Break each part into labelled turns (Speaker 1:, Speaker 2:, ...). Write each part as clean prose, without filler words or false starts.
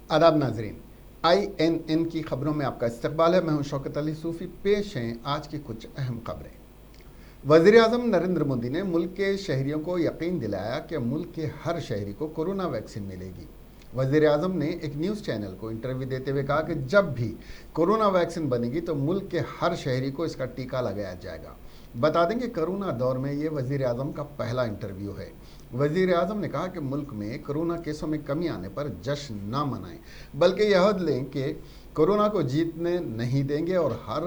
Speaker 1: आदाब नाजरीन, INN की खबरों में आपका इस्तकबाल है। मैं हूं शौकत अली सूफ़ी। पेश हैं आज की कुछ अहम खबरें। वज़ीर-ए-आज़म नरेंद्र मोदी ने मुल्क के शहरियों को यकीन दिलाया कि मुल्क के हर शहरी को कोरोना वैक्सीन मिलेगी। वज़ीर-ए-आज़म ने एक न्यूज़ चैनल को इंटरव्यू देते हुए कहा कि जब भी कोरोना वैक्सीन बनेगी तो मुल्क के हर शहरी को इसका टीका लगाया जाएगा। बता दें कि कोरोना दौर में ये वज़ीर-ए-आज़म का पहला इंटरव्यू है। वज़ीर-ए-आज़म ने कहा कि मुल्क में कोरोना केसों में कमी आने पर जश्न ना मनाएं, बल्कि यह अहद लें कि कोरोना को जीतने नहीं देंगे और हर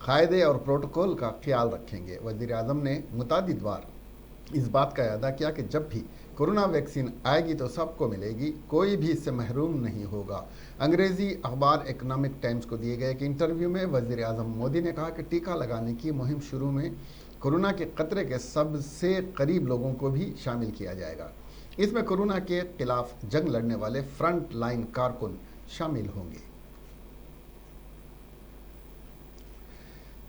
Speaker 1: कायदे और प्रोटोकॉल का ख्याल रखेंगे। वज़ीर-ए-आज़म ने मुतादिद बार इस बात का अदा किया कि जब भी कोरोना वैक्सीन आएगी तो सबको मिलेगी, कोई भी इससे महरूम नहीं होगा। अंग्रेज़ी अखबार इकनॉमिक टाइम्स को दिए गए एक इंटरव्यू में वज़ीर-ए-आज़म मोदी ने कहा कि टीका लगाने की मुहिम शुरू में कोरोना के खतरे के सबसे करीब लोगों को भी शामिल किया जाएगा। इसमें कोरोना के खिलाफ जंग लड़ने वाले फ्रंट लाइन कारकुन शामिल होंगे।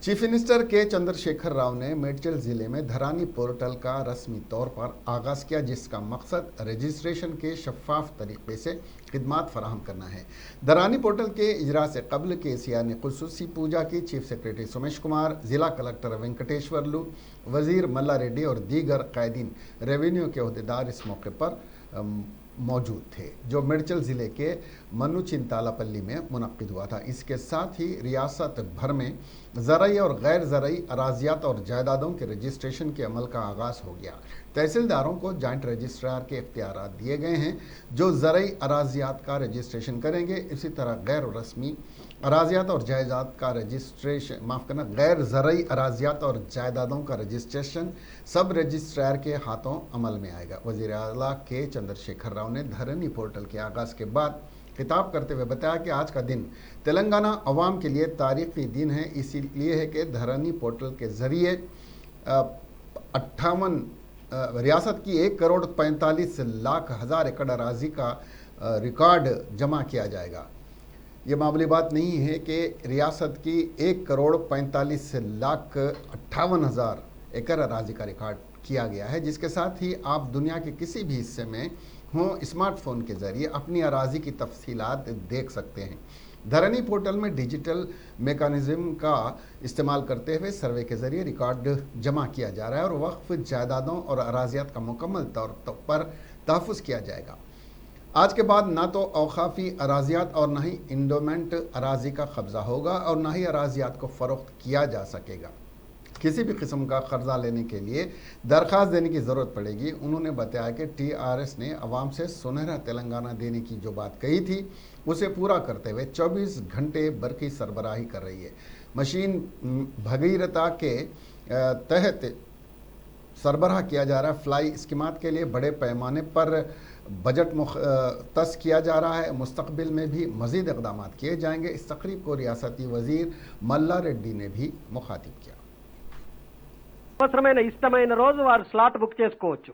Speaker 1: चीफ मिनिस्टर के चंद्रशेखर राव ने मेडचल ज़िले में धरानी पोर्टल का रस्मी तौर पर आगाज़ किया, जिसका मकसद रजिस्ट्रेशन के शफाफ तरीके से खिदमात फराहम करना है। धरानी पोर्टल के इजरा से कबल KCR ने खुसूसी पूजा की। चीफ सेक्रेटरी सोमेश कुमार, ज़िला कलेक्टर वेंकटेश्वरलू, वज़ीर मल्ला रेड्डी और दीगर कायदीन रेवेन्यू के अहदेदार इस मौके पर मौजूद थे, जो मेडचल ज़िले के मनु चिंतालापल्ली में मुनक्किद हुआ था। इसके साथ ही रियासत भर में ज़रई और गैर ज़रई अराजियात और जायदादों के रजिस्ट्रेशन के अमल का आगाज़ हो गया। तहसीलदारों को जॉइंट रजिस्ट्रार के इख्तियारात दिए गए हैं, जो ज़रई अराजियात का रजिस्ट्रेशन करेंगे। इसी तरह गैर रस्मी अराजियात और जायदाद का रजिस्ट्रेशन गैर ज़रई अराजियात और जायदादों का रजिस्ट्रेशन सब रजिस्ट्रार के हाथों अमल में आएगा। वज़ीर आला के चंद्रशेखर राव ने धरनी पोर्टल के आगाज़ के बाद खिताब करते हुए बताया कि आज का दिन तेलंगाना अवाम के लिए तारीख़ी दिन है। इसीलिए है कि धरनी पोर्टल के ज़रिए 58 रियासत की 1,45,00,000 एकड़ अराजी का रिकॉर्ड जमा किया जाएगा। ये मामूली बात नहीं है कि रियासत की 1,45,58,000 एकड़ अराजी का रिकॉर्ड किया गया है, जिसके साथ ही आप दुनिया के किसी भी हिस्से में हों स्मार्टफोन के ज़रिए अपनी अराजी की तफसीलात देख सकते हैं। धरनी पोर्टल में डिजिटल मेकानिज़म का इस्तेमाल करते हुए सर्वे के ज़रिए रिकॉर्ड जमा किया जा रहा है और वक्फ जायदादों और अराजियात का मुकम्मल तौर पर तहफ़्फ़ुज़ किया जाएगा। आज के बाद ना तो औकाफ़ी अराजियात और ना ही इंडोमेंट अराजी का कब्ज़ा होगा और ना ही अराजियात को फ़रोख्त किया जा सकेगा। किसी भी किस्म का कर्जा लेने के लिए दरख्वास्त देने की ज़रूरत पड़ेगी। उन्होंने बताया कि TRS ने अवाम से सुनहरा तेलंगाना देने की जो बात कही थी, उसे पूरा करते हुए 24 घंटे बरक़ी सरबराही कर रही है। मशीन भगीरथा के तहत सरबराह किया जा रहा है। फ्लाई स्कीमात के लिए बड़े पैमाने पर बजट मुख्तस किया जा रहा है। मुस्तकबिल में भी मज़ीद इक़दाम किए जाएंगे। इस तकरीब को रियासती वज़ीर मल्ला रेड्डी ने भी मुखातिब किया।
Speaker 2: అవసరమైన ఇష్టమైన రోజు వారు స్లాట్ బుక్ చేసుకోవచ్చు.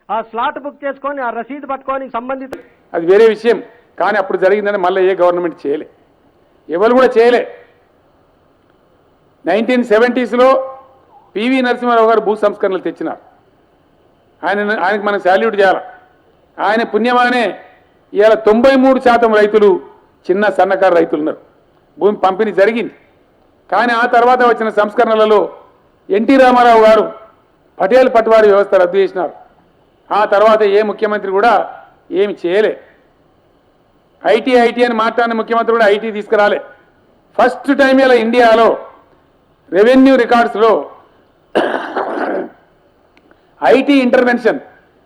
Speaker 2: ఆ స్లాట్ బుక్ చేసుకొని ఆ రసీదు పట్టుకొని సంబంధిత
Speaker 3: అది వేరే విషయం. కానీ అప్పుడు జరిగిందని మళ్ళీ ఏ గవర్నమెంట్ చేయలే, ఎవరు కూడా చేయలే. 1970s PV నరసింహారావు గారు భూ సంస్కరణలు తెచ్చినారు. ఆయనకు మనం శాల్యూట్ చేయాలి. ఆయన పుణ్యమానే ఇవాళ 93% రైతులు చిన్న సన్నకారు రైతులు ఉన్నారు. భూమి పంపిణీ జరిగింది. కానీ ఆ తర్వాత వచ్చిన సంస్కరణలలో NT రామారావు గారు పటేల్ పట్వారీ వ్యవస్థ రద్దు చేసినారు. ఆ తర్వాత ఏ ముఖ్యమంత్రి కూడా ఏమి చేయలే. ఐటీ అని మాట్లాడిన ముఖ్యమంత్రి కూడా ఐటీ తీసుకురాలే. ఫస్ట్ టైం ఇలా ఇండియాలో రెవెన్యూ రికార్డ్స్లో ఐటీ ఇంటర్వెన్షన్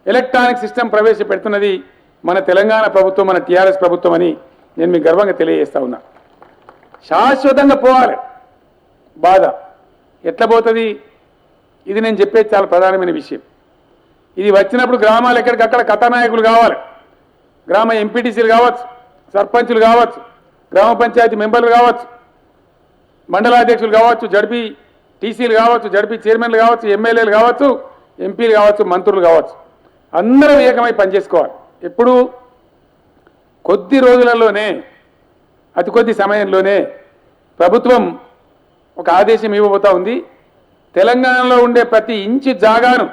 Speaker 3: ఎలక్ట్రానిక్ సిస్టమ్ ప్రవేశపెడుతున్నది మన తెలంగాణ ప్రభుత్వం, మన TRS ప్రభుత్వం అని నేను మీకు గర్వంగా తెలియజేస్తా ఉన్నా. శాశ్వతంగా పోవాలి. బాధ ఎట్లా పోతుంది? ఇది నేను చెప్పేది చాలా ప్రధానమైన విషయం. ఇది వచ్చినప్పుడు గ్రామాలు ఎక్కడికక్కడ కథానాయకులు కావాలి. గ్రామ ఎంపీటీసీలు కావచ్చు, సర్పంచులు కావచ్చు, గ్రామ పంచాయతీ మెంబర్లు కావచ్చు, మండలాధ్యక్షులు కావచ్చు, జడ్పీ టీసీలు కావచ్చు, జడ్పీ చైర్మన్లు కావచ్చు, ఎమ్మెల్యేలు కావచ్చు, ఎంపీలు కావచ్చు, మంత్రులు కావచ్చు, అందరూ ఏకమై పనిచేసుకోవాలి. ఎప్పుడు కొద్ది రోజులలోనే, అతి కొద్ది సమయంలోనే ప్రభుత్వం ఒక ఆదేశం ఇవ్వబోతా ఉంది. తెలంగాణలో ఉండే ప్రతి ఇంచు జాగాను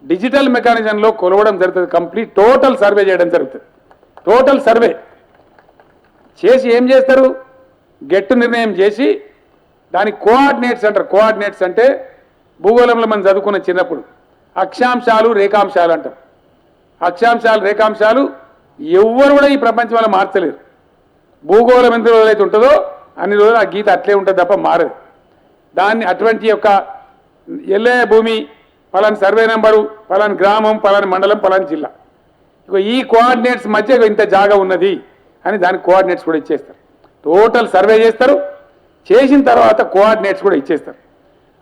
Speaker 3: డిజిటల్ మెకానిజంలో కొలవడం జరుగుతుంది. కంప్లీట్ టోటల్ సర్వే చేయడం జరుగుతుంది. టోటల్ సర్వే చేసి ఏం చేస్తారు, గెట్టు నిర్ణయం చేసి దానికి కోఆర్డినేట్స్ అంటారు. కోఆర్డినేట్స్ అంటే భూగోళంలో మనం చదువుకున్న చిన్నప్పుడు అక్షాంశాలు రేఖాంశాలు అంటాం. అక్షాంశాలు రేఖాంశాలు ఎవ్వరు కూడా ఈ ప్రపంచంలో మార్చలేరు. భూగోళం ఎన్ని రోజులైతే ఉంటుందో అన్ని రోజులు ఆ గీత అట్లే ఉంటుంది తప్ప మారదు. దాన్ని అటువంటి యొక్క ఎల్లే భూమి, పలాని సర్వే నెంబరు, పలాని గ్రామం, పలాని మండలం, పలాని జిల్లా, ఇక ఈ కోఆర్డినేట్స్ మధ్య ఇంత జాగా ఉన్నది అని దానికి కోఆర్డినేట్స్ కూడా ఇచ్చేస్తారు. టోటల్ సర్వే చేస్తారు, చేసిన తర్వాత కోఆర్డినేట్స్ కూడా ఇచ్చేస్తారు.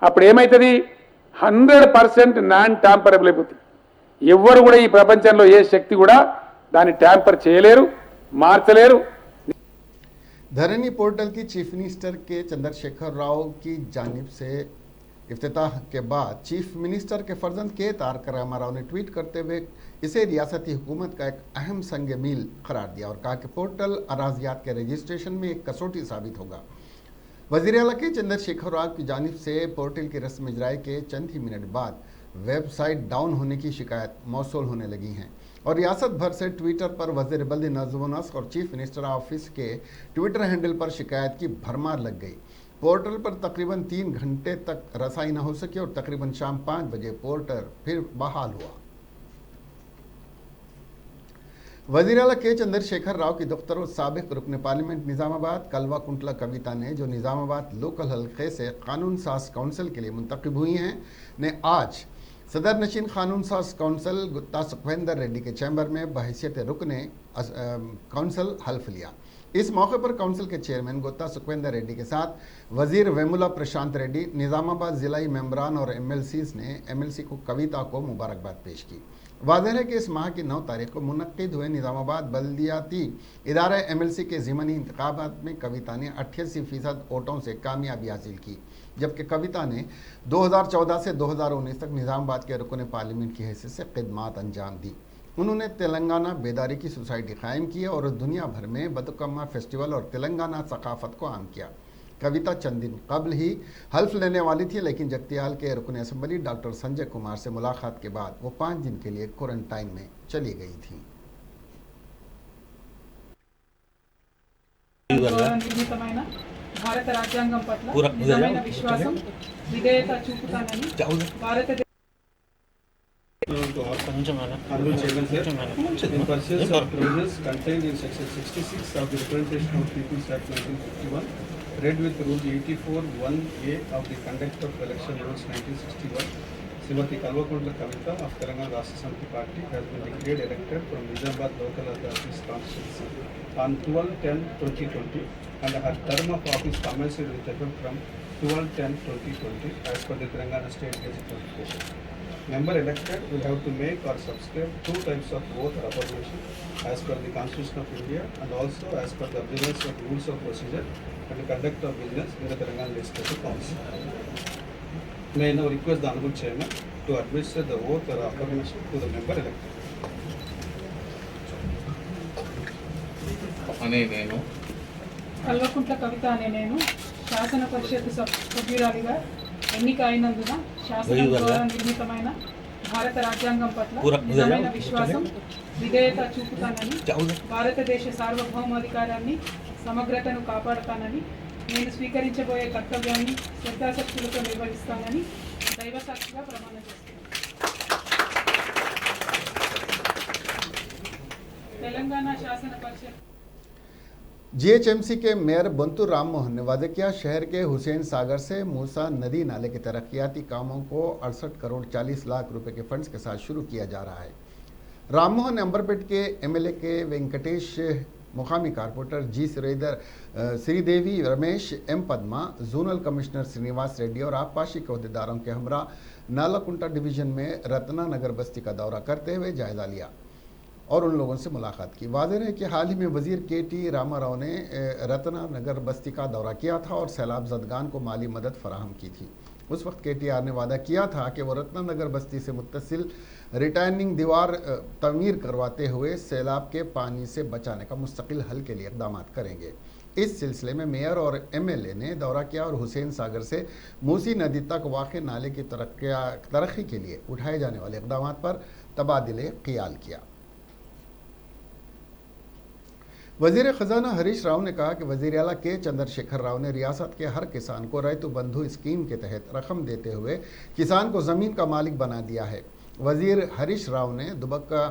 Speaker 3: అప్పుడు ఏమవుతుంది, 100% నాన్ ట్యాంపరబుల్ అయిపోతుంది. ఎవ్వరు కూడా ఈ ప్రపంచంలో ఏ శక్తి కూడా దాన్ని ట్యాంపర్ చేయలేరు, మార్చలేరు.
Speaker 1: धरनी पोर्टल की चीफ मिनिस्टर के चंद्रशेखर राव की जानिब से इफ्तिताह के बाद चीफ मिनिस्टर के फर्जंद के तारक रामाराव ने ट्वीट करते हुए इसे रियासती हुकूमत का एक अहम संग मील करार दिया और कहा कि पोर्टल अराजियात के रजिस्ट्रेशन में एक कसौटी साबित होगा। वज़ीर आला के चंद्रशेखर राव की जानिब से पोर्टल की रस्म इजराई के चंद ही मिनट बाद वेबसाइट डाउन होने की शिकायत मौसूल होने लगी हैं और रियासत भर से ट्विटर पर वज़ीर बल्दी नज़्म व नस्क और चीफ मिनिस्टर ऑफिस के ट्विटर हैंडल पर शिकायत की भरमार लग गई। पोर्टल पर तकरीबन 3 घंटे तक रसाई न हो सकी और तकरीबन शाम 5 बजे पोर्टल फिर बहाल हुआ। वज़ीर आला के चंद्रशेखर राव की दफ्तर और साबिक रुकन पार्लियामेंट निज़ामाबाद कलवा कुंटला कविता ने, जो निज़ामाबाद लोकल हल्के से कानून साज काउंसिल के लिए मुंतखब हुई हैं, ने आज सदर नशीन कानून साज काउंसिल गुत्ता सुखविंदर रेड्डी के चैम्बर में बहैसियत रुकन काउंसिल हल्फ लिया। इस मौके पर काउंसिल के चेयरमैन गुत्ता सुखविंदर रेड्डी के साथ वजीर वेमुला प्रशांत रेड्डी, निज़ामाबाद ज़िलाई मेंबरान और MLCs ने MLC को कविता को मुबारकबाद पेश की। वाज़ेह है कि इस माह की 9 तारीख को मुनक्किद हुए निज़ामाबाद बल्दियाती इदारा MLC के ज़िमनी इंतखाबात में कविता ने 88% वोटों से कामयाबी हासिल की, जबकि कविता ने 2014 से 2019 तक निज़ामाबाद के रुकन पार्लियामेंट की हैसियत से खिदमात अंजाम दी। उन्होंने तेलंगाना बेदारी की सोसाइटी कायम की और दुनिया भर में बतुकम्मा फेस्टिवल और तेलंगाना सकाफत को आम किया। कविता चंद दिन कबल ही हल्फ लेने वाली थी, लेकिन जगतियाल के रुकन असम्बली डॉक्टर संजय कुमार से मुलाकात के बाद वो 5 दिन के लिए क्वारंटाइन में चली गई थी।
Speaker 4: నిర్మితమైన భారత రాజ్యాంగం పట్ల నిజమైన విశ్వాసం విధేయత చూపుతానని భారతదేశ
Speaker 5: Honorable Chairman, sir, in pursuance of provisions contained in Section 66 of the Representation of People's Act 1951, read with Rule 84(1)(a) of the Conduct of Election Rules 1961, Srimati Kalvakuntla Kavita of Telangana Rashtra Samiti Party has been declared elected from Nizamabad Local Authorities Constituency on 12/10/2020, and her term of office commenced with effect from 12/10/2020 as per the Telangana State Gazette notification. Member elected will have to make or subscribe 2 types of oath or affirmation as per the Constitution of India and also as per the observance of rules of procedure and the conduct of business in the Telangana Legislative Council. May I now request the Honorable Chairman to administer the oath or affirmation to the member elected.
Speaker 4: Kalvakuntla Kavitha అనే నేను శాసన పరిషత్ సభ్యురాలిగా ఎన్నిక అయినందున శాసనం ద్వారా నిర్మితమైన భారత రాజ్యాంగం పట్ల నిజమైన విశ్వాసం విధేయత చూపుతానని భారతదేశ సార్వభౌమాధికారాన్ని సమగ్రతను కాపాడుతానని నేను స్వీకరించబోయే కర్తవ్యాన్ని శ్రద్ధాశక్తులతో నిర్వహిస్తానని దైవసాక్షిగా ప్రమాణం చేస్తున్నాను. తెలంగాణ శాసన పరిషత్
Speaker 1: GHMC के मेयर बंतु राम मोहन ने वादे किया, शहर के हुसैन सागर से मूसा नदी नाले के तरक्याती कामों को 68 करोड़ 40 लाख रुपए के फंड्स के साथ शुरू किया जा रहा है। राम मोहन ने अंबरपेट के MLA के वेंकटेश, मुकामी corporator G Sridevi, Ramesh M Padma, zonal commissioner Srinivas Reddy और आबपाशी के अहदेदारों के हमरा नालाकुंटा डिवीजन में रत्ना नगर बस्ती का दौरा करते हुए जायजा लिया और उन लोगों से मुलाकात की। वाज़ेह है कि हाल ही में वज़ीर KT रामाराव ने रत्ना नगर बस्ती का दौरा किया था और सैलाब ज़दगान को माली मदद फराहम की थी। उस वक्त KTR ने वादा किया था कि वो रत्ना नगर बस्ती से मुत्तसिल रिटर्निंग दीवार तमीर करवाते हुए सैलाब के पानी से बचाने का मुस्तकिल हल के लिए इक़दाम करेंगे। इस सिलसिले में मेयर और MLA ने दौरा किया और हुसैन सागर से मूसी नदी तक वाक़ नाले की तरक्की के लिए उठाए जाने वाले इक़दाम पर तबादिले ख़याल किया। वजीर खजाना हरीश राव ने कहा कि वजीर आला के चंद्रशेखर राव ने रियासत के हर किसान को रैतु बंधु स्कीम के तहत रकम देते हुए किसान को ज़मीन का मालिक बना दिया है। वजीर हरीश राव ने दुबक्का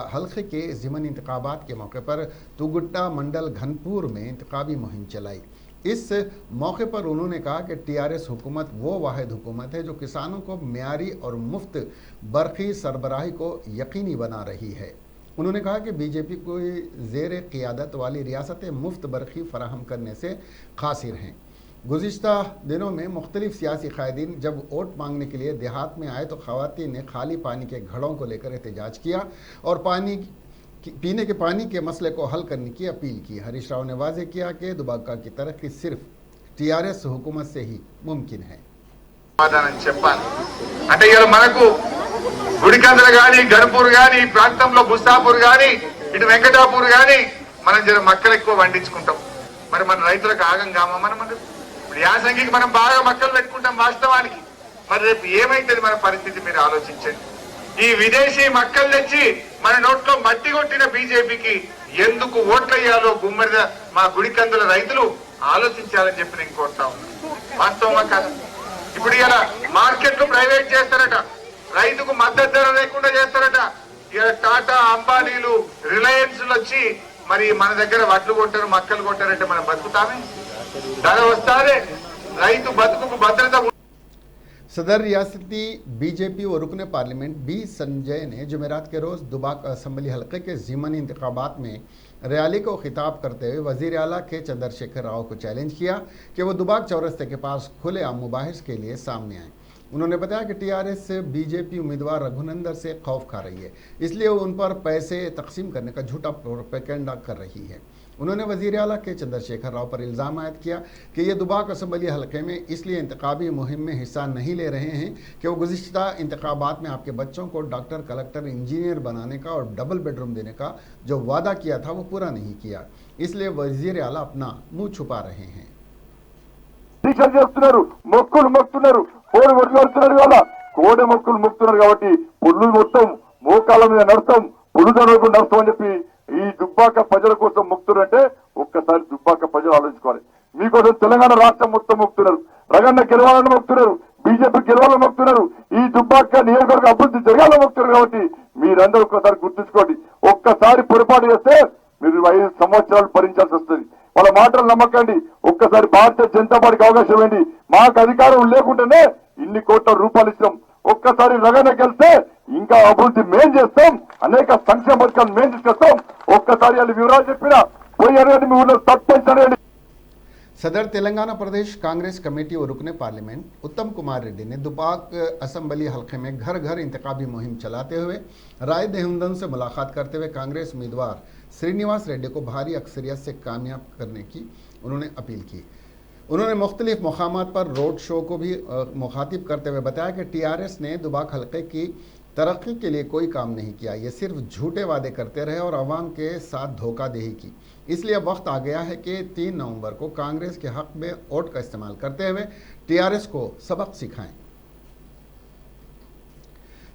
Speaker 1: हल्के के ज़िमन इंतखाबात के मौके पर तुगुट्टा मंडल घनपुर में इंतखाबी मुहिम चलाई। इस मौके पर उन्होंने कहा कि टीआरएस हुकूमत वो वाहिद हुकूमत है जो किसानों को म्यारी और मुफ्त बरक़ी सरबराही को यकीनी बना रही है। उन्होंने कहा कि बीजेपी को ज़ेर क़ियादत वाली रियासतें मुफ्त बरक़ी फराहम करने से कासिर हैं। गुज़िश्ता दिनों में मुख्तलिफ सियासी कायदीन जब वोट मांगने के लिए देहात में आए तो ख़वातीन ने खाली पानी के घड़ों को लेकर एहतजाज किया और पीने के पानी के मसले को हल करने की अपील की। हरीश राव ने वाज़ेह किया कि दुबाका की तरक्की सिर्फ टीआरएस हुकूमत से ही मुमकिन है।
Speaker 6: అంటే ఇవాళ మనకు గుడికందర గాని గణపూర్ గాని ఈ ప్రాంతంలో బుస్సాపూర్ గాని ఇటు వెంకటాపూర్ గాని మనం జర మక్కలు ఎక్కువ పండించుకుంటాం. మరి మన రైతులకు ఆగం కామా మనం ఇప్పుడు యాసంగికి మనం బాగా మక్కలు పెట్టుకుంటాం వాస్తవానికి. మరి రేపు ఏమైతుంది మన పరిస్థితి మీరు ఆలోచించండి. ఈ విదేశీ మక్కలు తెచ్చి మన నోట్లో మట్టి కొట్టిన బీజేపీకి ఎందుకు ఓట్లయ్యాలో గుమ్మడి మా గుడికందుల రైతులు ఆలోచించాలని చెప్పి నేను కోరుతా ఉన్నాను. వాస్తవమా కాదు? ఇప్పుడు ఇలా మార్కెట్లు ప్రైవేట్ చేస్తారట, రైతుకు మద్దతు ధర లేకుండా చేస్తారట. ఇలా టాటా అంబానీలు రిలయన్స్ వచ్చి మరి మన దగ్గర వడ్లు కొంటారు మక్కలు కొంటారంటే మనం బతుకుతామే? ధర వస్తారే రైతు బతుకుకు భద్రత.
Speaker 1: सदर रियासती बीजेपी और रुकन पार्लियामेंट बी संजय ने जुमेरात के रोज़ दुबाक असम्बली हल्के के ज़िमनी इंतखाबात में रैली को खिताब करते हुए वज़ीर आला के चंद्रशेखर राव को चैलेंज किया कि वो दुबाक चौरस्ते के पास खुले आम मुबाहिस के लिए सामने आए। उन्होंने बताया कि टीआरएस बीजेपी उम्मीदवार रघुनंदन से खौफ खा रही है, इसलिए वो उन पर पैसे तकसीम करने का झूठा प्रोपेगेंडा कर रही है। उन्होंने वज़ीर आला के चंद्रशेखर राव पर इल्ज़ाम आयद किया कि ये दुबाक असम्बली हल्के में इसलिए इंतखाबी मुहिम में हिस्सा नहीं ले रहे हैं कि वो गुज़िश्ता इंतखाबात में आपके बच्चों को डॉक्टर, कलेक्टर, इंजीनियर बनाने का और डबल बेडरूम देने का जो वादा किया था वो पूरा नहीं किया, इसलिए वज़ीर आला अपना मुँह छुपा रहे हैं।
Speaker 7: మొక్కులు మొక్కుతున్నారు, కోడి కొట్టుకొస్తున్నారు, ఇవాళ కోడి మొక్కులు మొక్కుతున్నారు కాబట్టి పుల్లు మొత్తం మోకాళ్ళ మీద నడుస్తాం, పుల్లు చదవకుండా నడుస్తాం అని చెప్పి ఈ దుబ్బాక ప్రజల కోసం మొక్కుతున్నారంటే ఒక్కసారి దుబ్బాక ప్రజలు ఆలోచించుకోవాలి. మీకోసం తెలంగాణ రాష్ట్రం మొత్తం మొక్కుతున్నారు, రగన్న గెలవాలని మొక్కుతున్నారు, బీజేపీ గెలవాలని మొక్కుతున్నారు, ఈ దుబ్బాక నియోజకవర్గ అభివృద్ధి జరగాలని మొక్కుతున్నారు. కాబట్టి మీరందరూ ఒక్కసారి గుర్తుంచుకోండి. ఒక్కసారి పొరపాటు చేస్తే మీరు 5 సంవత్సరాలు భరించాల్సి వస్తుంది. వాళ్ళ మాటలు నమ్మకండి. ఒక్కసారి భారతీయ జనతా పార్టీకి అవకాశం ఇవ్వండి. మాకు అధికారం లేకుండానే ఇన్ని కోట్ల రూపాయలు ఇస్తాం. ఒక్కసారి రగన గెలిస్తే ఇంకా అభివృద్ధి మేం చేస్తాం, అనేక సంక్షేమ పథకాలు మేం తీసుకొస్తాం. ఒక్కసారి వాళ్ళు వివరాలు చెప్పినా పోయి అడగండి, మీ ఊళ్ళో సర్పంచ్ అడగండి.
Speaker 1: सदर तेलंगाना प्रदेश कांग्रेस कमेटी और रुकने पार्लियामेंट उत्तम कुमार रेड्डी ने दुबाक असम्बली हल्के में घर घर इंतखाबी मुहिम चलाते हुए राय देहमदन से मुलाकात करते हुए कांग्रेस उम्मीदवार श्रीनिवास रेड्डी को भारी अक्सरियत से कामयाब करने की उन्होंने अपील की। उन्होंने मुख्तलिफ मकामात पर रोड शो को भी मुखातिब करते हुए बताया कि टीआरएस ने दुबाक हल्के की तरक्की के लिए कोई काम नहीं किया, ये सिर्फ झूठे वादे करते रहे और अवाम के साथ धोखाधड़ी की। इसलिए अब वक्त आ गया है कि 3 नवंबर को कांग्रेस के हक में वोट का इस्तेमाल करते हुए टीआरएस को सबक सिखाएं।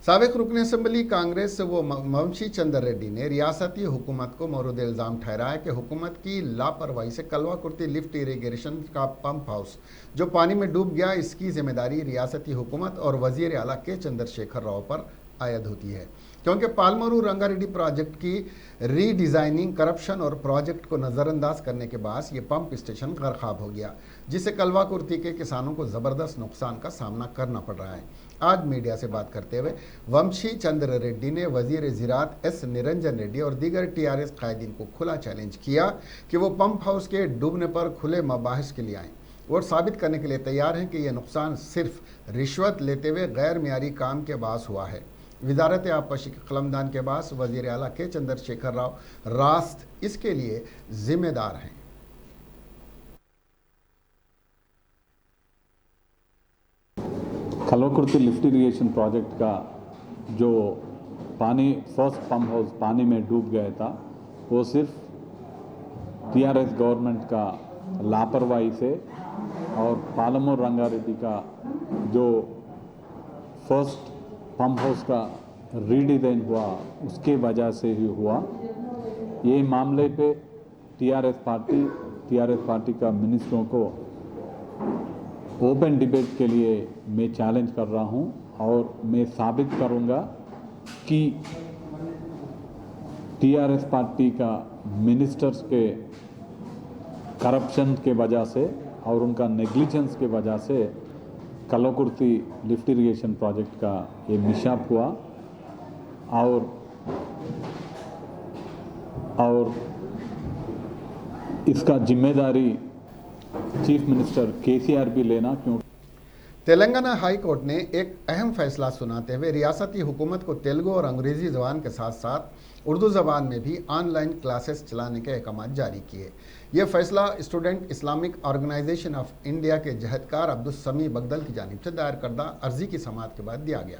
Speaker 1: साबिक रुकन असम्बली कांग्रेस वो वंशी चंद्र रेड्डी ने रियासती हुकूमत को मौरूद इल्ज़ाम ठहराया कि हुकूमत की लापरवाही से कलवा कुर्ती लिफ्ट इरीगेशन का पंप हाउस जो पानी में डूब गया, इसकी जिम्मेदारी रियासती हुकूमत और वज़ीर आला के चंद्रशेखर राव पर आयद होती है, क्योंकि पालमरू रंगारेड्डी प्रोजेक्ट की रीडिज़ाइनिंग, करप्शन और प्रोजेक्ट को नज़रअंदाज करने के बाद ये पंप स्टेशन गरकाब हो गया, जिससे कलवा कुर्ती के किसानों को ज़बरदस्त नुकसान का सामना करना पड़ रहा है। आज मीडिया से बात करते हुए वंशी चंद्र रेड्डी ने वज़ीर ज़राअत एस निरंजन रेड्डी और दीगर टीआरएस कायदीन को खुला चैलेंज किया कि वो पंप हाउस के डूबने पर खुले मबाहिस के लिए आएँ और साबित करने के लिए तैयार हैं कि यह नुकसान सिर्फ रिश्वत लेते हुए गैर मियारी काम के बास हुआ है। वजारत आबपाशी के कलमदान के बाद वज़ीर आला के चंद्रशेखर राव रास्त इसके लिए जिम्मेदार हैं।
Speaker 8: कलवाकुर्ती लिफ्ट इरीगेशन प्रोजेक्ट का जो पानी फर्स्ट पंप हाउस पानी में डूब गया था, वो सिर्फ टीआरएस गवर्नमेंट का लापरवाही से और पालमूर रंगारेड्डी का जो फर्स्ट पंप हाउस का रीडिज़ाइन हुआ उसके वजह से ही हुआ। ये मामले पे टीआरएस पार्टी का मिनिस्टरों को ओपन डिबेट के लिए मैं चैलेंज कर रहा हूं और मैं साबित करूंगा कि टीआरएस पार्टी का मिनिस्टर्स के करप्शन के वजह से और उनका नेग्लिजेंस के वजह से कल्लकुर्ती लिफ्ट इरिगेशन प्रोजेक्ट का ये मिसअप हुआ और इसका जिम्मेदारी चीफ मिनिस्टर केसीआर भी लेना, क्योंकि
Speaker 1: तेलंगाना हाई कोर्ट ने एक अहम फैसला सुनाते हुए रियासती हुकूमत को तेलुगु और अंग्रेजी ज़बान के साथ साथ उर्दू ज़बान में भी ऑनलाइन क्लासेस चलाने के अहकाम जारी किए। यह फैसला Student Islamic Organisation of India के जहदकार अब्दुल समी बगदल की जानिब से दायर करदा अर्जी की समाअत के बाद दिया गया।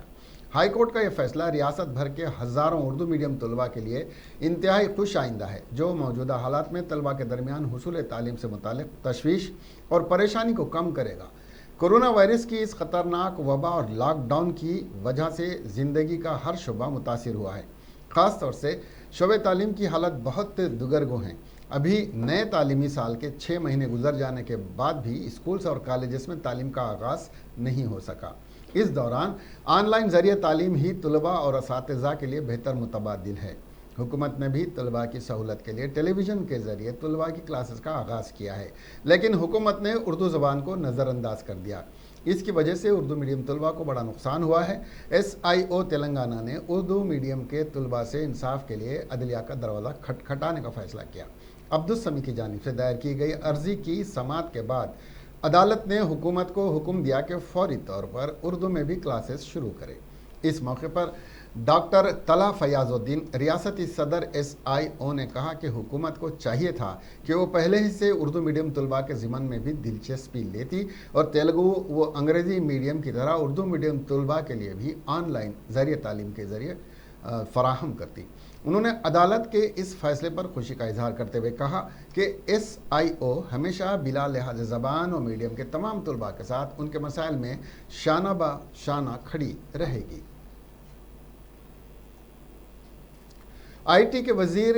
Speaker 1: हाई कोर्ट का यह फैसला रियासत भर के हज़ारों उर्दू मीडियम तलबा के लिए इंतहाई खुश आइंदा है, जो मौजूदा हालात में तलबा के दरमियान हुसूल तालीम से मुतालिक तशवीश और परेशानी को कम करेगा। कोरोना वायरस की इस खतरनाक वबा और लॉकडाउन की वजह से ज़िंदगी का हर शुबा मुतासिर हुआ है। ख़ास तौर से शोबे तालीम की हालत बहुत दुगरगो हैं। अभी नए तालीमी साल के 6 महीने गुजर जाने के बाद भी स्कूल्स और कॉलेजेस में तालीम का आगाज़ नहीं हो सका। इस दौरान ऑनलाइन ज़रिए तालीम ही तलबा और असातिज़ा के लिए बेहतर मुतबादिल है। हुकूमत ने भी तलबा की सहूलत के लिए टेलीविज़न के ज़रिए तलबा की क्लासेस का आगाज़ किया है, लेकिन हुकूमत ने उर्दू ज़बान को नज़रअंदाज कर दिया। इसकी वजह से उर्दू मीडियम तलबा को बड़ा नुकसान हुआ है। SIO तेलंगाना ने उर्दू मीडियम के तलबा से इंसाफ के लिए अदलिया का दरवाज़ा खटखटाने का फ़ैसला किया। अब्दुल समी की जानिब से दायर की गई अर्जी की समाअत के बाद अदालत ने हुकूमत को हुक्म दिया कि फौरी तौर पर उर्दू में भी क्लासेस शुरू करे। इस मौके पर डॉक्टर तला फयाजुद्दीन रियासती सदर SIO ने कहा कि हुकूमत को चाहिए था कि वो पहले ही से उर्दू मीडियम तलबा के ज़िमन में भी दिलचस्पी लेती और तेलुगु व अंग्रेज़ी मीडियम की तरह उर्दू मीडियम तलबा के लिए भी ऑनलाइन ज़रिए तालीम के ज़रिए फराहम करती। उन्होंने अदालत के इस फैसले पर खुशी का इजहार करते हुए कहा कि SIO हमेशा बिला लिहाज ज़बान और मीडियम के तमाम तलबा के साथ उनके मसाइल में शाना बा शाना खड़ी रहेगी। IT के वजीर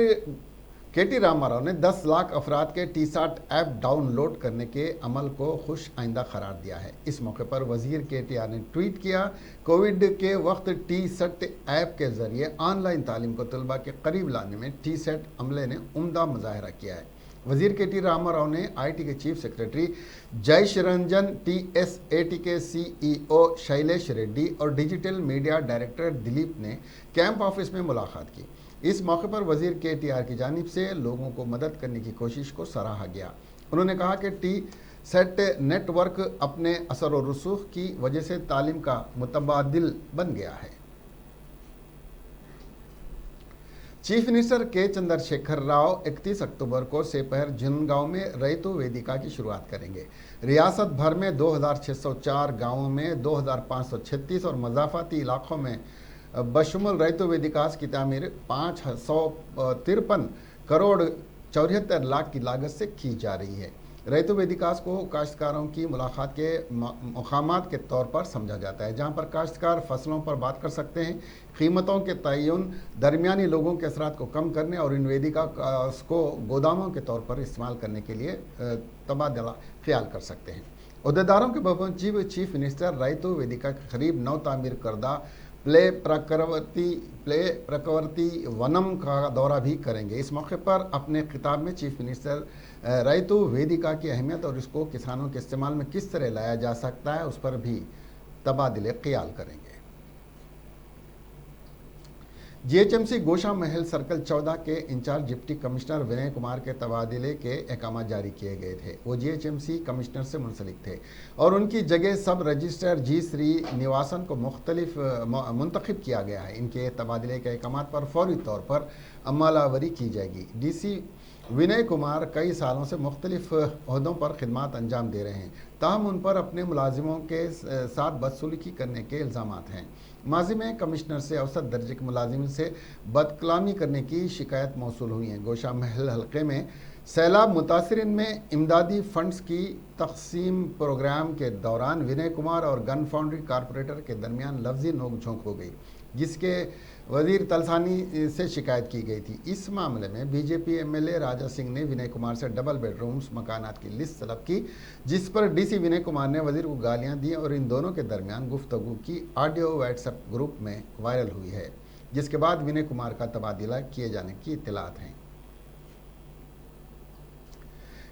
Speaker 1: KT रामाराव ने 10 लाख अफराद के TSAT ऐप डाउनलोड करने के अमल को खुश आइंदा करार दिया है। इस मौके पर वजीर KTR ने ट्वीट किया, कोविड के वक्त TSAT ऐप के ज़रिए ऑनलाइन तालीम को तलबा के करीब लाने में TSAT अमले ने उम्दा मुजाहरा किया है। वजीर KT रामाराव ने IT के chief secretary Jayesh Ranjan, TSAT के CEO शैलेश रेड्डी और डिजिटल मीडिया डायरेक्टर दिलीप ने कैंप ऑफिस में मुलाकात की। इस मौके पर वजीर KTR की जानिब से लोगों को मदद करने की कोशिश को सराहा गया। उन्होंने कहा कि TSAT नेटवर्क अपने असर और रसूख की वजह से तालीम का मुतबादिल बन गया है। Chief minister K Chandrashekhar Rao 31 अक्टूबर को सेपहर जिनगांव में रैतु वेदिका की शुरुआत करेंगे। रियासत भर में 2604 गाँवों में 2536 और मजाफाती इलाकों में बशमुल रैतु वेदिकास की तामीर 553 करोड़ 74 लाख की लागत से की जा रही है। रैतु वेदिकास को काश्तकारों की मुलाकात के मकामात के तौर पर समझा जाता है, जहां पर काश्तकार फसलों पर बात कर सकते हैं, कीमतों के तयन, दरमियानी लोगों के असरात को कम करने और इन वेदिका को गोदामों के तौर पर इस्तेमाल करने के लिए तबादला ख्याल कर सकते हैं। अहदेदारों के बावजूद चीफ मिनिस्टर रैतु वेदिका के करीब नौ तामीर करदा प्ले प्रकवर्ती वनम का दौरा भी करेंगे। इस मौके पर अपने खिताब में चीफ मिनिस्टर रैतु वेदिका की अहमियत और इसको किसानों के इस्तेमाल में किस तरह लाया जा सकता है उस पर भी तबादले ख्याल करेंगे। GHMC गोशा महल सर्कल 14 के in charge deputy commissioner Vinay Kumar के तबादले के अहकाम जारी किए गए थे। वो GHMC कमिश्नर से मुंसलिक थे और उनकी जगह सब रजिस्ट्रार G श्रीनिवासन को मुंतखब किया गया है। इनके तबादले के अहकाम पर फौरी तौर पर अमलावरी की जाएगी। DC विनय कुमार कई सालों से मुख्तलिफ ओहदों पर खिदमात अंजाम दे रहे हैं, ताहम उन पर अपने मुलाजिमों के साथ बदसलूकी करने के इल्ज़ामात हैं। माजी में कमिश्नर से औसत दर्जे के मुलाजिम से बदकलामी करने की शिकायत मौसूल हुई है। गोशा महल हल्के में सैलाब मुतासरीन में इमदादी फंड्स की तकसीम प्रोग्राम के दौरान विनय कुमार और गन फाउंड्री कारपोरेटर के दरमियान लफ्जी नोक झोंक हो गई, जिस के वजीर तलसानी से शिकायत की गई थी। इस मामले में बीजेपी एमएलए राजा सिंह ने विनय कुमार से डबल बेडरूम्स मकानात की लिस्ट तलब की, जिस पर डीसी विनय कुमार ने वजीर को गालियां दी और इन दोनों के दरमियान गुफ्तगू की ऑडियो व्हाट्सएप ग्रुप में वायरल हुई है, जिसके बाद विनय कुमार का तबादला किए जाने की इत्तलात हैं।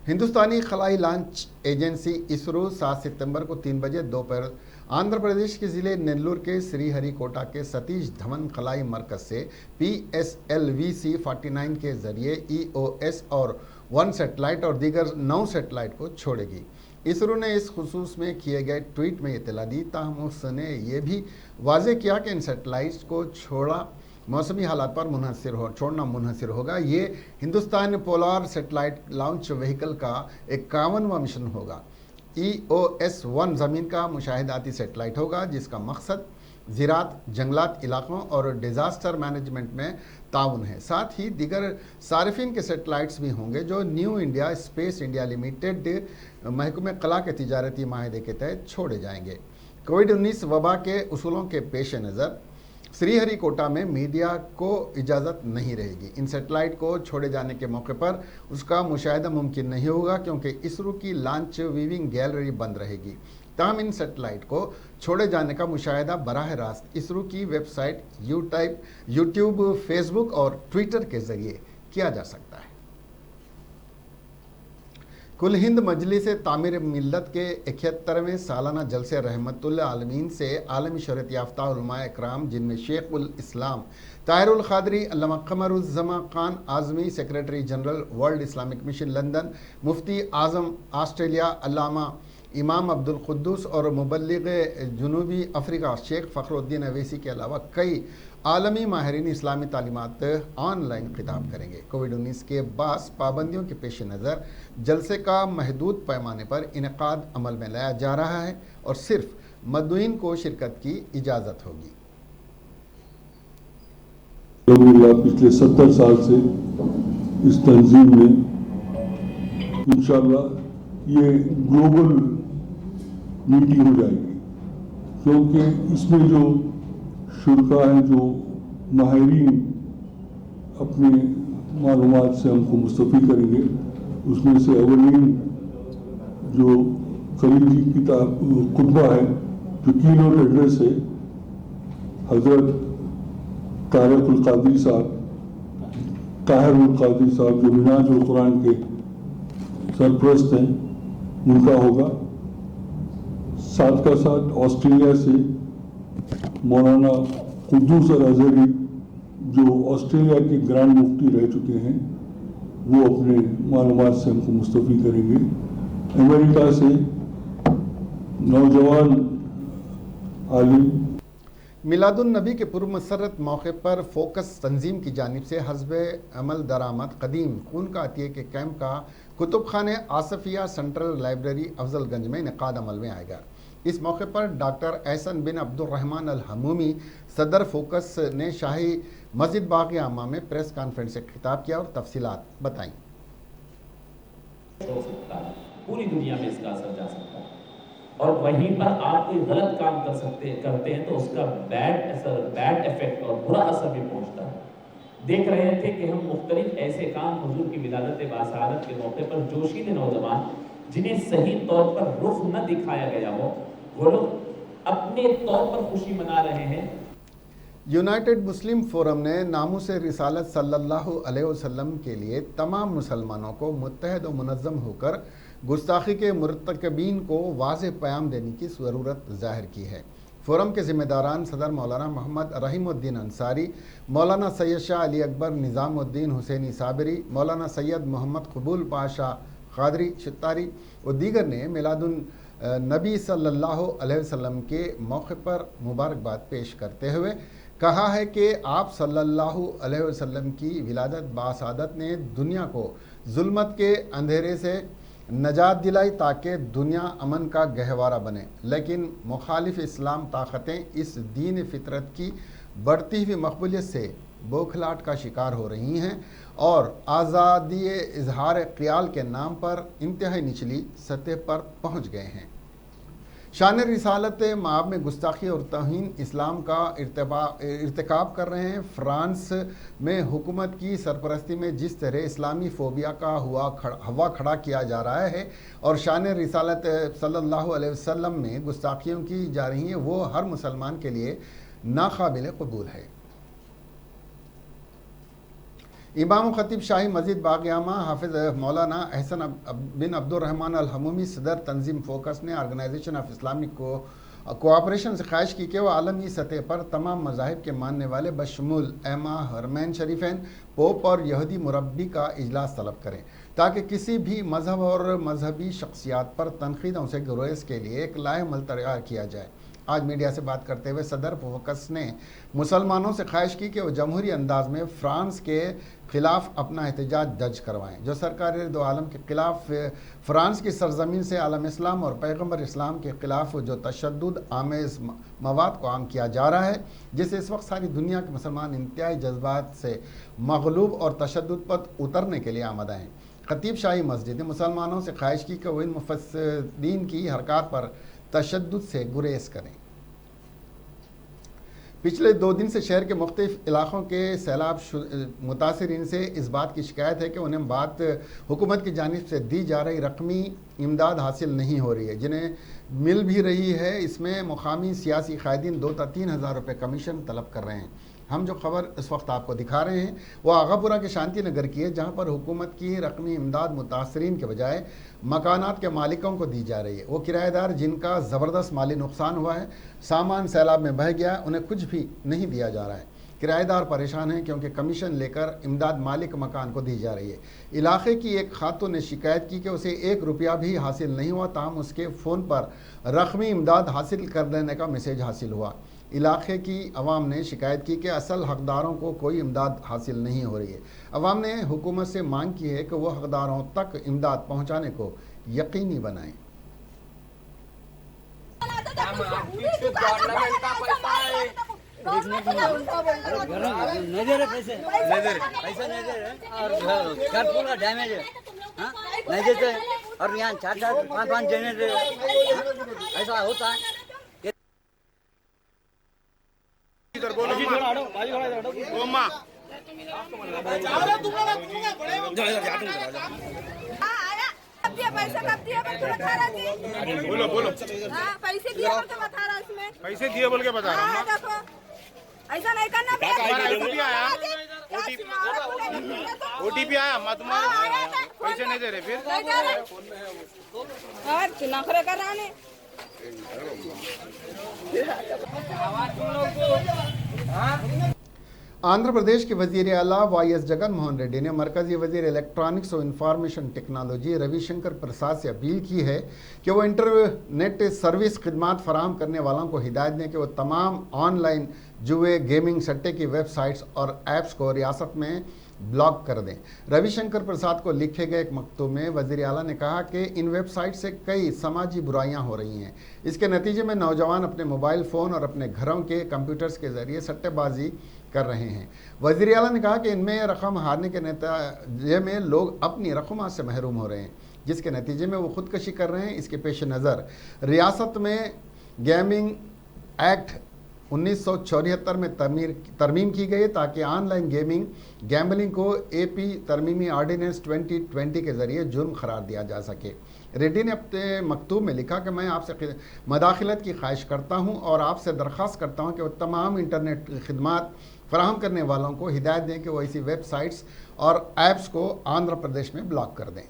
Speaker 1: हिंदुस्तानी खलाई लॉन्च एजेंसी इसरो 7 सितंबर को 3 बजे दोपहर आंध्र प्रदेश के ज़िले नेल्लूर के श्रीहरिकोटा के सतीश धवन खलाई मरकज से PSLV-C-49 के जरिए EOS और 1 सैटेलाइट और दीगर 9 सैटेलाइट को छोड़ेगी। इसरो ने इस खुसूस में किए गए ट्वीट में इत्तला दी, ताहम उसने ये भी वाज़ेह किया कि इन सैटेलाइट्स को मौसमी हालात पर छोड़ना मुनहसर होगा। ये Hindustan polar satellite launch vehicle का 51वां मिशन होगा। EOS-1 ज़मीन का मुशाहिदाती सैटेलाइट होगा, जिसका मकसद ज़राअत, जंगलात इलाकों और डिज़ास्टर मैनेजमेंट में ताउन है। साथ ही दीगर सारिफिन के सैटेलाइट्स भी होंगे जो new India space India limited महकमे कला के तिजारती माहदे के तहत छोड़े जाएंगे। कोविड-19 वबा के उसूलों के पेश नज़र श्रीहरिकोटा में मीडिया को इजाज़त नहीं रहेगी। इन सैटेलाइट को छोड़े जाने के मौके पर उसका मुशाहिदा मुमकिन नहीं होगा, क्योंकि इसरो की लॉन्च व्यूइंग गैलरी बंद रहेगी। ताहम इन सैटेलाइट को छोड़े जाने का मुशाहिदा बराह रास्त इसरो की वेबसाइट, यूट्यूब, फेसबुक और ट्विटर के ज़रिए किया जा सकता है। कुल हिंद मजलिस तामीर मिल्लत के 71वें सालाना जलसे रहमतुल आलमीन से आलमी शहरत याफ्ता उलमाए इकराम, जिनमें शेख उल इस्लाम ताहिरुल क़ादरी, अल्लामा Qamaruzzaman Khan Azmi, secretary general World Islamic Mission London, मुफ्ती आज़म ऑस्ट्रेलिया अल्लामा इमाम अब्दुल कुद्दूस और मुबल्लिग जनूबी अफ्रीका शेख फ़खरुद्दीन अवैसी के अलावा कई आलमी माहिरीन इस्लामी तालीमात ऑनलाइन खिताब करेंगे। कोविड-19 के बास पाबंदियों के पेश नज़र जलसे का महदूद पैमाने पर इनेकाद अमल में लाया जा रहा है और सिर्फ मदुईन को शिरकत की इजाज़त होगी।
Speaker 9: पिछले 70 साल से इस तंजीम में इंशाअल्लाह ये ग्लोबल मीटिंग हो जाएगी, क्योंकि इसमें जो शुरका हैं, जो माहिरीन अपने मालूमात से हमको मुस्तफ़ी करेंगे, उसमें से अवलीन जो खलीजी किताब खुतबा है, जो कीनोट एड्रेस है, हज़रत तारिकुल क़ादरी साहब, ताहिरुल क़ादरी साहब, जो मिनाजुल कुरान के सरपरस्त हैं, उनका होगा। साथ का साथ ऑस्ट्रेलिया से मौलाना कुद्दूस अल-अज़हरी, जो ऑस्ट्रेलिया के ग्रैंड मुफ्ती रह चुके हैं, वो अपने मालूमात से हमको मुस्तफ़ी करेंगे। अमेरिका से नौजवान आलिम
Speaker 1: मिलादुन नबी के पुरमसरत मौके पर फोकस तंजीम की जानिब से हस्बे अमल दरामद कदीम खून का अतिये के कैंप का कुतुब खाने आसफिया सेंट्रल लाइब्रेरी अफजलगंज में इनेकाद अमल में आएगा। इस मौके पर डॉक्टर एहसन बिन अब्दुर्रहमान अल हमूमी सदर फोकस ने शाही मस्जिद बाग़ आमा में प्रेस कॉन्फ्रेंस से खिताब किया और तफसीलात बताईं।
Speaker 10: पूरी दुनिया में इसका असर जा सकता है और वहीं पर आप कोई गलत काम करते हैं तो उसका बैड इफेक्ट और बुरा असर भी पहुंचता है। देख रहे थे कि हम मुख्तलिफ ऐसे काम हुजूर की विलादत बासादत के मौके पर जोशीले नौजवान जिन्हें सही तौर पर रुख न दिखाया गया हो, वो लोग अपने तौर पर खुशी मना रहे हैं।
Speaker 1: यूनाइटेड मुस्लिम फोरम ने नामूस रिसालत सल्लल्लाहु अलैहि वसल्लम के लिए तमाम मुसलमानों को मुत्तहद और मुनज़्ज़म होकर गुस्ताखी के मुर्तकबीन को वाज़ेह पैगाम देने की ज़रूरत ज़ाहिर की है। फोरम के ज़िम्मेदारान सदर मौलाना मोहम्मद रहीमुद्दीन अंसारी, मौलाना सैयद शाह अली अकबर निज़ामुद्दीन हुसैनी साबरी, मौलाना सैयद मोहम्मद कबूल पाशा क़ादरी शित्तारी और दीगर ने मिलादुन नबी सल्लल्लाहु अलैहि वसल्लम के मौके पर मुबारकबाद पेश करते हुए कहा है कि आप सल्लल्लाहु अलैहि वसल्लम की विलादत बासादत ने दुनिया को जुल्मत के अंधेरे से नजात दिलाई ताकि दुनिया अमन का गहवारा बने, लेकिन मुखालिफ इस्लाम ताकतें इस दीन फितरत की बढ़ती हुई मकबूलियत से बौखलाहट का शिकार हो रही हैं और आज़ादी इजहार ख्याल के नाम पर इंतहाई निचली सतह पर पहुंच गए हैं। शान रिसालत माब में गुस्ताखी और तौहीन इस्लाम का इर्तिकाब कर रहे हैं। फ्रांस में हुकूमत की सरपरस्ती में जिस तरह इस्लामी फोबिया का हवा खड़ा किया जा रहा है और शान रिसालत सल्लल्लाहु अलैहि वसल्लम में गुस्ताखियों की जा रही हैं, वो हर मुसलमान के लिए नाकाबिल कबूल है। इमाम खतीब शाही मस्जिद बाग़यामा हाफिज़ मौलाना अहसन बिन अब्दुर्रहमान अल हमूमी सदर तंजीम फोकस ने ऑर्गेनाइजेशन ऑफ इस्लामिक कोऑपरेशन से ख्वाहिश की कि वह आलमी सतह पर तमाम मज़ाहिब के मानने वाले बशमूल ऐमा, हरमैन शरीफैन, पोप और यहूदी मुरब्बी का इजलास तलब करें ताकि किसी भी मज़हब और मजहबी शख्सियात पर तनकीदों से गुरेज के लिए एक लाएमल तैयार किया जाए। आज मीडिया से बात करते हुए सदर फोकस ने मुसलमानों से ख्वाहिश की कि वो जमहूरी अंदाज में फ्रांस के ख़िलाफ़ अपना एहतजाज दर्ज करवाएं, जो सरकार दो आलम के ख़िलाफ़ फ्रांस की सरजमीन से आलम इस्लाम और पैगम्बर इस्लाम के ख़िलाफ़ जो तशद्दुद आमेज़ मवाद को आम किया जा रहा है, जिससे इस वक्त सारी दुनिया के मुसलमान इंतहाई जज्बात से मगलूब और तशद्दुद पर उतरने के लिए आमदा हैं। खतीब शाही मस्जिद ने मुसलमानों से ख्वाहिश की कि वो इन मुफस्सिदीन की हरकत पर तशद्दुद से गुरेज करें। पिछले 2 दिन से शहर के मुख्तलिफ इलाक़ों के सैलाब मुतासरीन से इस बात की शिकायत है कि उन्हें बात हुकूमत की जानिब से दी जा रही रकमी इमदाद हासिल नहीं हो रही है, जिन्हें मिल भी रही है। इसमें मुकामी सियासी कायदीन 2 से 3 हज़ार रुपये कमीशन तलब कर रहे हैं। हम जो खबर इस वक्त आपको दिखा रहे हैं वो आगापुरा के शांति नगर की है, जहाँ पर हुकूमत की रकमी इमदाद मुतासरीन के बजाय मकानात के मालिकों को दी जा रही है। वो किराएदार जिनका ज़बरदस्त माली नुकसान हुआ है, सामान सैलाब में बह गया, उन्हें कुछ भी नहीं दिया जा रहा है। किराएदार परेशान हैं क्योंकि कमीशन लेकर इमदाद मालिक मकान को दी जा रही है। इलाके की एक खातून ने शिकायत की कि उसे 1 रुपया भी हासिल नहीं हुआ, ताहम उसके फ़ोन पर रकमी इमदाद हासिल कर देने का मैसेज हासिल हुआ। इलाके की अवाम ने शिकायत की कि असल हकदारों को कोई इमदाद हासिल नहीं हो रही है। अवाम ने हुकूमत से मांग की है कि वह हकदारों तक इमदाद पहुँचाने को यकीनी बनाएं।
Speaker 11: डैमेज है नहीं देते और यहाँ 4-4, 5-5 देने ऐसा होता है।
Speaker 6: बोलो बोलो
Speaker 12: पैसे दिए बोल के बता रहा इसमें,
Speaker 6: पैसे दिए बोल के बता रहा हूँ।
Speaker 12: देखो ऐसा नहीं करना।
Speaker 6: ओटीपी आया मैं तुम्हारे पैसे नहीं दे रहे फिर
Speaker 12: और नखरे कर रहा है।
Speaker 1: आंध्र प्रदेश के वजीर आला वाईएस जगन मोहन रेड्डी ने मरकजी वजीर इलेक्ट्रॉनिक्स और इंफॉर्मेशन टेक्नोलॉजी रविशंकर प्रसाद से अपील की है कि वो इंटरनेट सर्विस खिदमात फराहम करने वालों को हिदायत दें कि वो तमाम ऑनलाइन जुए, गेमिंग, सट्टे की वेबसाइट्स और ऐप्स को रियासत में ब्लॉक कर दें। रविशंकर प्रसाद को लिखे गए एक मकतूब में वज़ीर आला ने कहा कि इन वेबसाइट से कई समाजी बुराइयां हो रही हैं। इसके नतीजे में नौजवान अपने मोबाइल फ़ोन और अपने घरों के कंप्यूटर्स के ज़रिए सट्टेबाजी कर रहे हैं। वज़ीर आला ने कहा कि इनमें रकम हारने के नतीजे में लोग अपनी रकूमात से महरूम हो रहे हैं, जिसके नतीजे में वो खुदकशी कर रहे हैं। इसके पेश नज़र रियासत में गेमिंग एक्ट 1974 में तरमीम की गई ताकि ऑनलाइन गेमिंग गैम्बलिंग को एपी तरमीमी ऑर्डिनेंस 2020 के ज़रिए जुर्म करार दिया जा सके। रेड्डी ने अपने मकतूब में लिखा कि मैं आपसे मदाखिलत की ख्वाहिश करता हूं और आपसे दरख्वास्त करता हूं कि वो तमाम इंटरनेट खिदमात फराहम करने वालों को हिदायत दें कि वो ऐसी वेबसाइट्स और ऐप्स को आंध्र प्रदेश में ब्लॉक कर दें।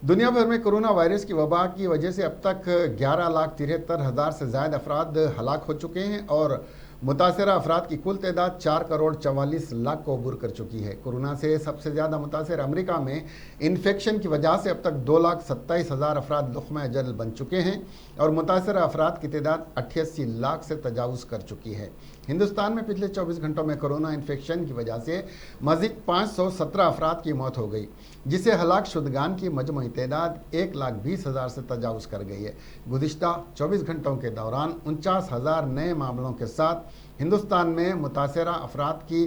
Speaker 1: दुनिया भर में कोरोना वायरस की वबा की वजह से अब तक 11,73,000 से ज़्यादा अफराद हलाक हो चुके हैं और मुतासरा अफराद की कुल तादाद 4,44,00,000 को अबूर कर चुकी है। कोरोना से सबसे ज़्यादा मुतासर अमेरिका में इन्फेक्शन की वजह से अब तक 2,27,000 अफराद लुक़्मा अजल बन चुके हैं और मुतासरा अफराद की तादाद 88 लाख से तजावुज़ कर चुकी है। हिंदुस्तान में पिछले 24 घंटों में कोरोना इन्फेक्शन की वजह से मज़ीद 517 अफराद की मौत हो गई, जिसे हलाक शुदगान की मजमूई तादाद 1,20,000 से तजावुज़ कर गई है। गुज़िश्ता 24 घंटों के दौरान 49,000 नए मामलों के साथ हिंदुस्तान में मुतासरा अफराद की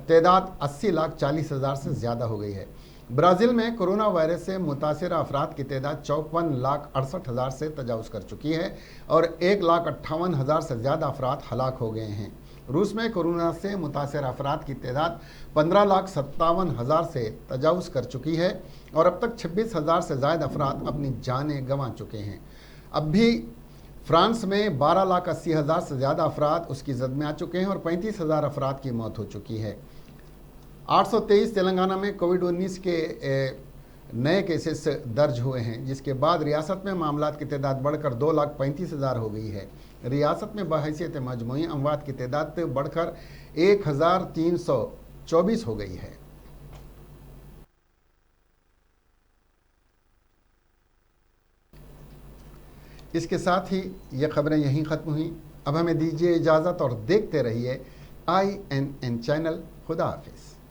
Speaker 1: तादाद 80,40,000 से ज़्यादा हो गई है। ब्राज़ील में कोरोना वायरस से मुतासरा अफराद की तादाद 54,68,000 से तजावज़ कर चुकी है और 1,58,000 से ज़्यादा अफराद हलाक हो गए हैं। रूस में कोरोना से मुतासर अफराद की तादाद 15,57,000 से तजावज़ कर चुकी है और अब तक 26,000 से ज़्यादा अफराद अपनी जानें गंवा चुके हैं। अब भी फ्रांस में 12,80,000 से ज़्यादा अफराद उसकी जद में आ चुके हैं और 35,000 अफराद की मौत हो चुकी है। 823 तेलंगाना में कोविड-19 के नए केसेस दर्ज हुए हैं, जिसके बाद रियासत में मामलात की तादाद बढ़कर 2,35,000 हो गई है। रियासत में बहैसियत मजमूई अमवात की तादाद बढ़कर 1,324 हो गई है। इसके साथ ही ये खबरें यहीं ख़त्म हुई। अब हमें दीजिए इजाज़त और देखते रहिए INN चैनल। खुदा हाफिज़।